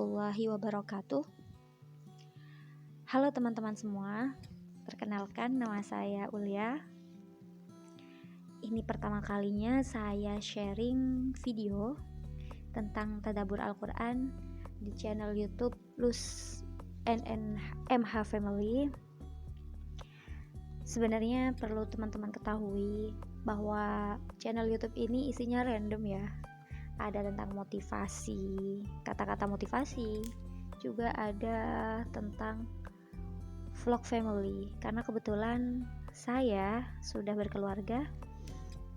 warahmatullahi wabarakatuh. Halo teman-teman semua, perkenalkan nama saya Ulia. Ini pertama kalinya saya sharing video tentang tadabbur Al-Quran di channel YouTube Luz NNMH Family. Sebenarnya perlu teman-teman ketahui bahwa channel YouTube ini isinya random ya. Ada tentang motivasi, kata-kata motivasi, juga ada tentang vlog family, karena kebetulan saya sudah berkeluarga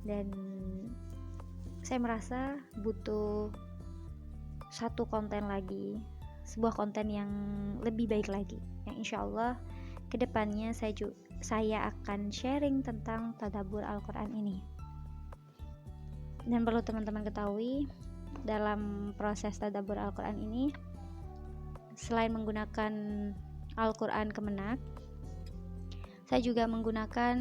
dan saya merasa butuh satu konten lagi, sebuah konten yang lebih baik lagi, yang insya Allah kedepannya saya akan sharing tentang tadabbur Al-Quran ini. Dan perlu teman-teman ketahui, dalam proses tadabbur Al-Quran ini, selain menggunakan Al-Quran Kemenak, saya juga menggunakan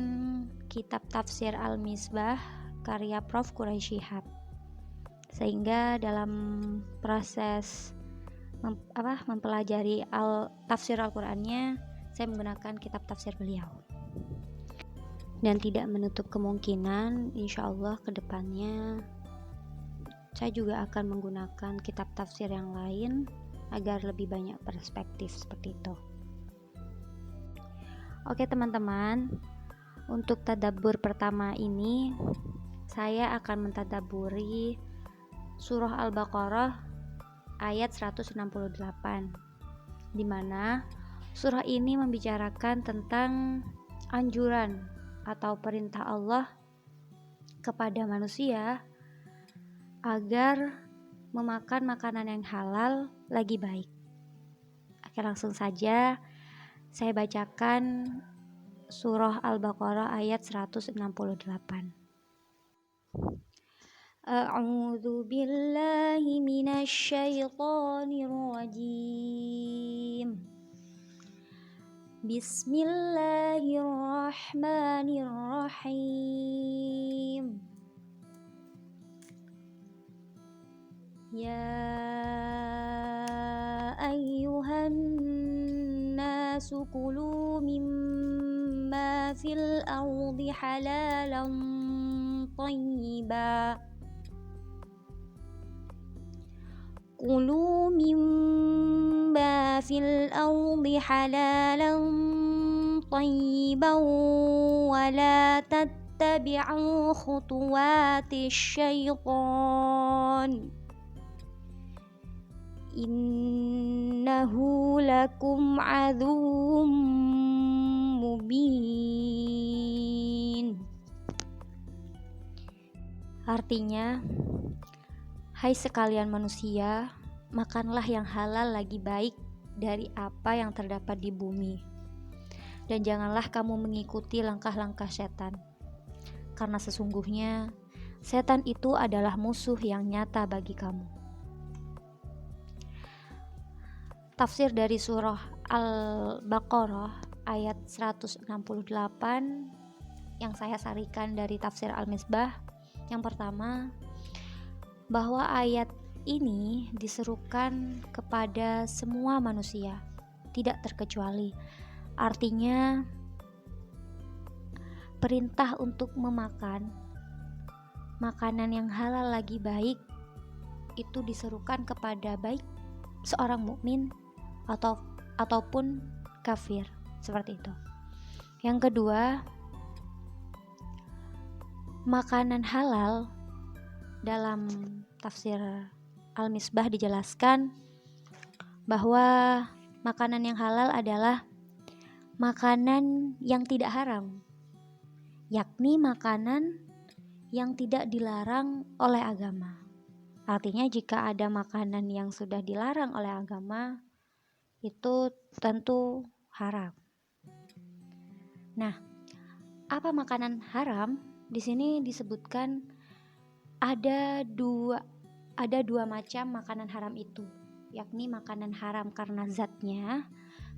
kitab tafsir Al-Misbah karya Prof. Quraisy Shihab. Sehingga dalam proses mempelajari tafsir Al-Qurannya, saya menggunakan kitab tafsir beliau. Dan tidak menutup kemungkinan insya Allah kedepannya saya juga akan menggunakan kitab tafsir yang lain agar lebih banyak perspektif seperti itu. Oke teman-teman, untuk tadabbur pertama ini saya akan mentadabburi surah Al-Baqarah ayat 168, di mana surah ini membicarakan tentang anjuran atau perintah Allah kepada manusia agar memakan makanan yang halal lagi baik. Oke, langsung saja saya bacakan surah Al-Baqarah ayat 168. A'udzu billahi minasy syaithanir rajim. Bismillahirrahmanirrahim. Ya ayyuhan nasu kulu mimma fil ardi halalan thayyiba. Kulu mimma fil ardi halalan thayyiban wa la tattabi'u khutuwatis syaitan. Innahu lakum aduwwum mubin. Artinya, hai sekalian manusia, makanlah yang halal lagi baik dari apa yang terdapat di bumi. Dan janganlah kamu mengikuti langkah-langkah setan, karena sesungguhnya setan itu adalah musuh yang nyata bagi kamu. Tafsir dari surah Al-Baqarah ayat 168 yang saya sarikan dari tafsir Al-Misbah. Yang pertama, bahwa ayat ini diserukan kepada semua manusia, tidak terkecuali. Artinya, perintah untuk memakan makanan yang halal lagi baik itu diserukan kepada baik seorang mukmin ataupun kafir, seperti itu. Yang kedua, makanan halal dalam tafsir Al-Misbah dijelaskan bahwa makanan yang halal adalah makanan yang tidak haram, yakni makanan yang tidak dilarang oleh agama. Artinya jika ada makanan yang sudah dilarang oleh agama, itu tentu haram. Nah, apa makanan haram? Di sini disebutkan ada dua macam makanan haram itu, yakni makanan haram karena zatnya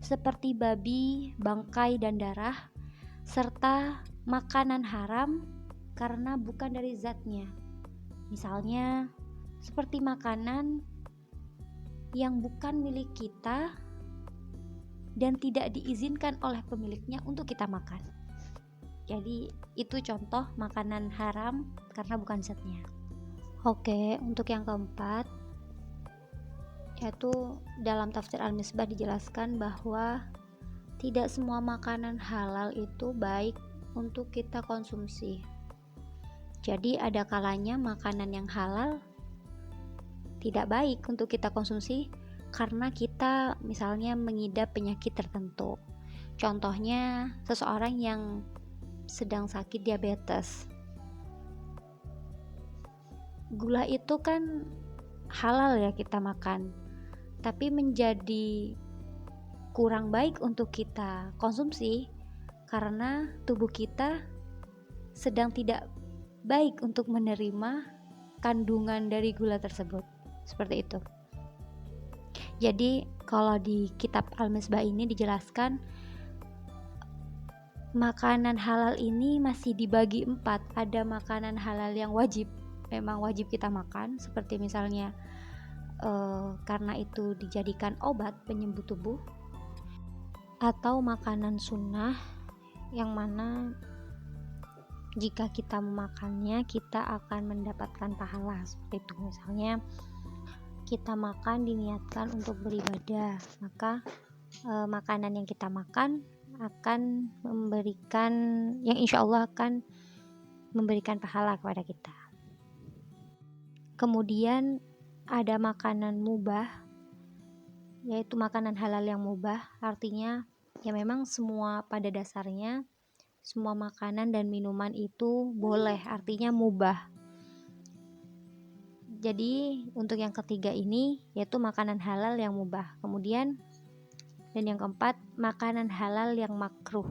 seperti babi, bangkai, dan darah, serta makanan haram karena bukan dari zatnya. Misalnya seperti makanan yang bukan milik kita dan tidak diizinkan oleh pemiliknya untuk kita makan. Jadi itu contoh makanan haram karena bukan zatnya. Oke, untuk yang keempat, yaitu dalam tafsir Al-Misbah dijelaskan bahwa tidak semua makanan halal itu baik untuk kita konsumsi. Jadi ada kalanya makanan yang halal tidak baik untuk kita konsumsi karena kita misalnya mengidap penyakit tertentu. Contohnya seseorang yang sedang sakit diabetes. Gula itu kan halal ya kita makan, tapi menjadi kurang baik untuk kita konsumsi karena tubuh kita sedang tidak baik untuk menerima kandungan dari gula tersebut. Seperti itu. Jadi kalau di kitab Al-Misbah ini dijelaskan makanan halal ini masih dibagi 4. Ada makanan halal yang wajib, memang wajib kita makan, seperti misalnya karena itu dijadikan obat penyembuh tubuh, atau makanan sunnah yang mana jika kita memakannya kita akan mendapatkan pahala. Seperti itu, misalnya kita makan diniatkan untuk beribadah, maka makanan yang kita makan akan memberikan, yang insya Allah akan memberikan pahala kepada kita. Kemudian ada makanan mubah, yaitu makanan halal yang mubah, artinya ya memang semua pada dasarnya semua makanan dan minuman itu boleh, artinya mubah. Jadi untuk yang ketiga ini yaitu makanan halal yang mubah. Kemudian dan yang keempat, makanan halal yang makruh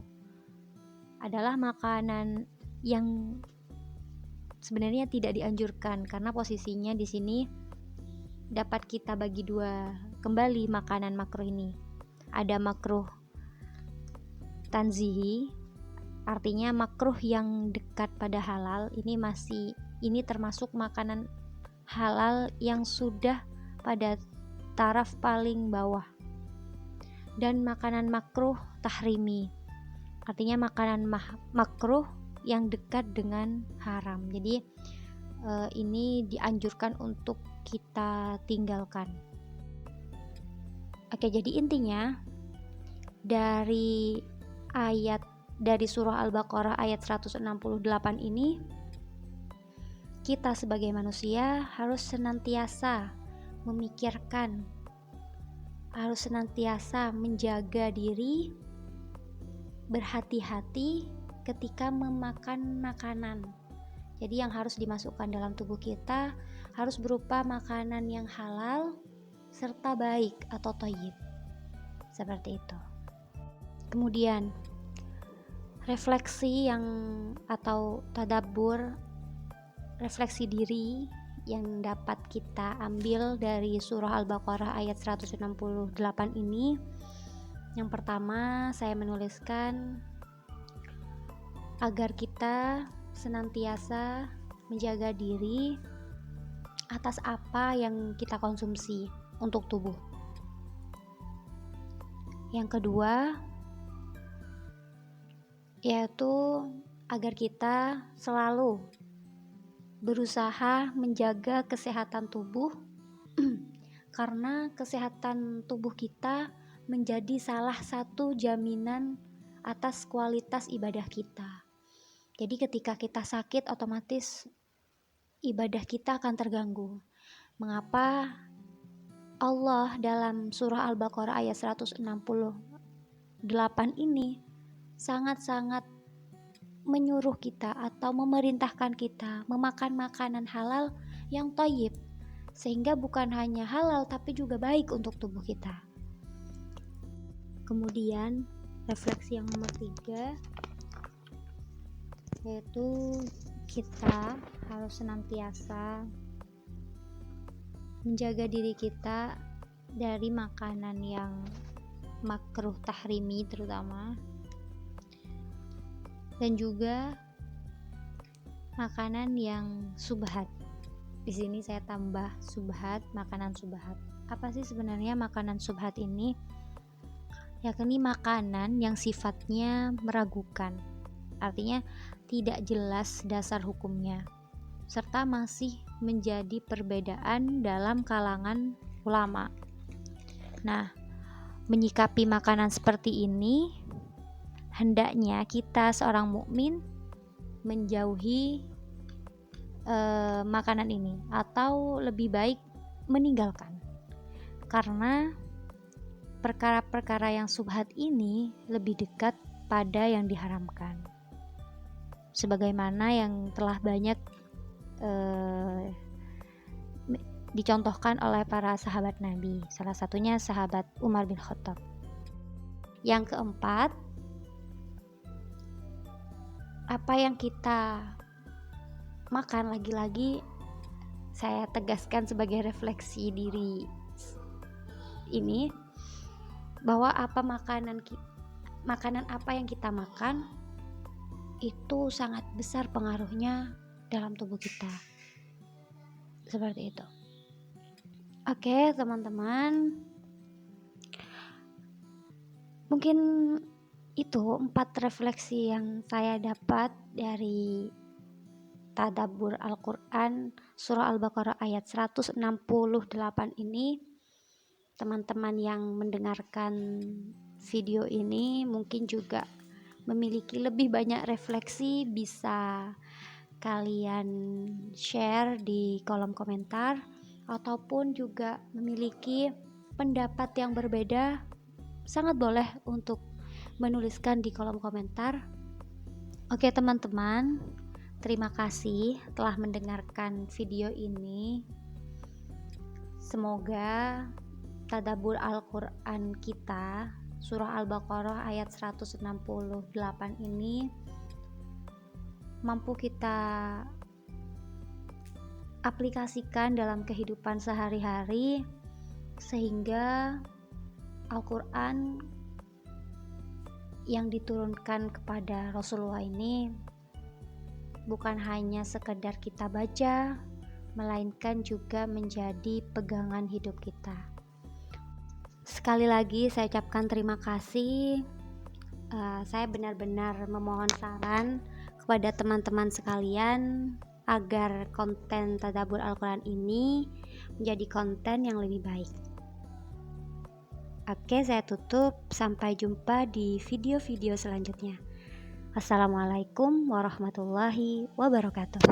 adalah makanan yang sebenarnya tidak dianjurkan karena posisinya di sini dapat kita bagi dua kembali makanan makruh ini. Ada makruh tanzihi, artinya makruh yang dekat pada halal. Ini termasuk makanan halal yang sudah pada taraf paling bawah. Dan makanan makruh tahrimi, artinya makanan makruh yang dekat dengan haram. Jadi ini dianjurkan untuk kita tinggalkan. Oke, jadi intinya dari surah Al-Baqarah ayat 168 ini, kita sebagai manusia harus senantiasa memikirkan, harus senantiasa menjaga diri, berhati-hati ketika memakan makanan. Jadi yang harus dimasukkan dalam tubuh kita harus berupa makanan yang halal serta baik atau thayyib. Seperti itu. Kemudian refleksi atau tadabbur, refleksi diri yang dapat kita ambil dari surah Al-Baqarah ayat 168 ini. Yang pertama, saya menuliskan agar kita senantiasa menjaga diri atas apa yang kita konsumsi untuk tubuh. Yang kedua, yaitu agar kita selalu berusaha menjaga kesehatan tubuh karena kesehatan tubuh kita menjadi salah satu jaminan atas kualitas ibadah kita. Jadi ketika kita sakit, otomatis ibadah kita akan terganggu. Mengapa Allah dalam surah Al-Baqarah ayat 168 ini sangat-sangat menyuruh kita atau memerintahkan kita memakan makanan halal yang thayyib, sehingga bukan hanya halal tapi juga baik untuk tubuh kita. Kemudian refleksi yang nomor 3, yaitu kita harus senantiasa menjaga diri kita dari makanan yang makruh tahrimi terutama, dan juga makanan yang subhat. Di sini saya tambah subhat, makanan subhat. Apa sih sebenarnya makanan syubhat ini? Yakni makanan yang sifatnya meragukan, artinya tidak jelas dasar hukumnya, serta masih menjadi perbedaan dalam kalangan ulama. Nah, menyikapi makanan seperti ini, hendaknya kita seorang mukmin menjauhi makanan ini, atau lebih baik meninggalkan, karena perkara-perkara yang syubhat ini lebih dekat pada yang diharamkan, sebagaimana yang telah banyak dicontohkan oleh para sahabat Nabi, salah satunya sahabat Umar bin Khattab. Yang keempat, apa yang kita makan, lagi-lagi saya tegaskan sebagai refleksi diri ini, bahwa makanan apa yang kita makan itu sangat besar pengaruhnya dalam tubuh kita. Seperti itu. Oke, teman-teman. Mungkin itu 4 refleksi yang saya dapat dari tadabbur Al-Quran surah Al-Baqarah ayat 168 ini. Teman-teman yang mendengarkan video ini mungkin juga memiliki lebih banyak refleksi, bisa kalian share di kolom komentar, ataupun juga memiliki pendapat yang berbeda, sangat boleh untuk menuliskan di kolom komentar. Oke teman-teman, terima kasih telah mendengarkan video ini. Semoga tadabbur Al-Quran kita surah Al-Baqarah ayat 168 ini mampu kita aplikasikan dalam kehidupan sehari-hari, sehingga Al-Quran yang diturunkan kepada Rasulullah ini bukan hanya sekedar kita baca, melainkan juga menjadi pegangan hidup kita. Sekali lagi saya ucapkan terima kasih. Saya benar-benar memohon saran kepada teman-teman sekalian agar konten tadabbur Al-Quran ini menjadi konten yang lebih baik. Oke, saya tutup. Sampai jumpa di video-video selanjutnya. Assalamualaikum warahmatullahi wabarakatuh.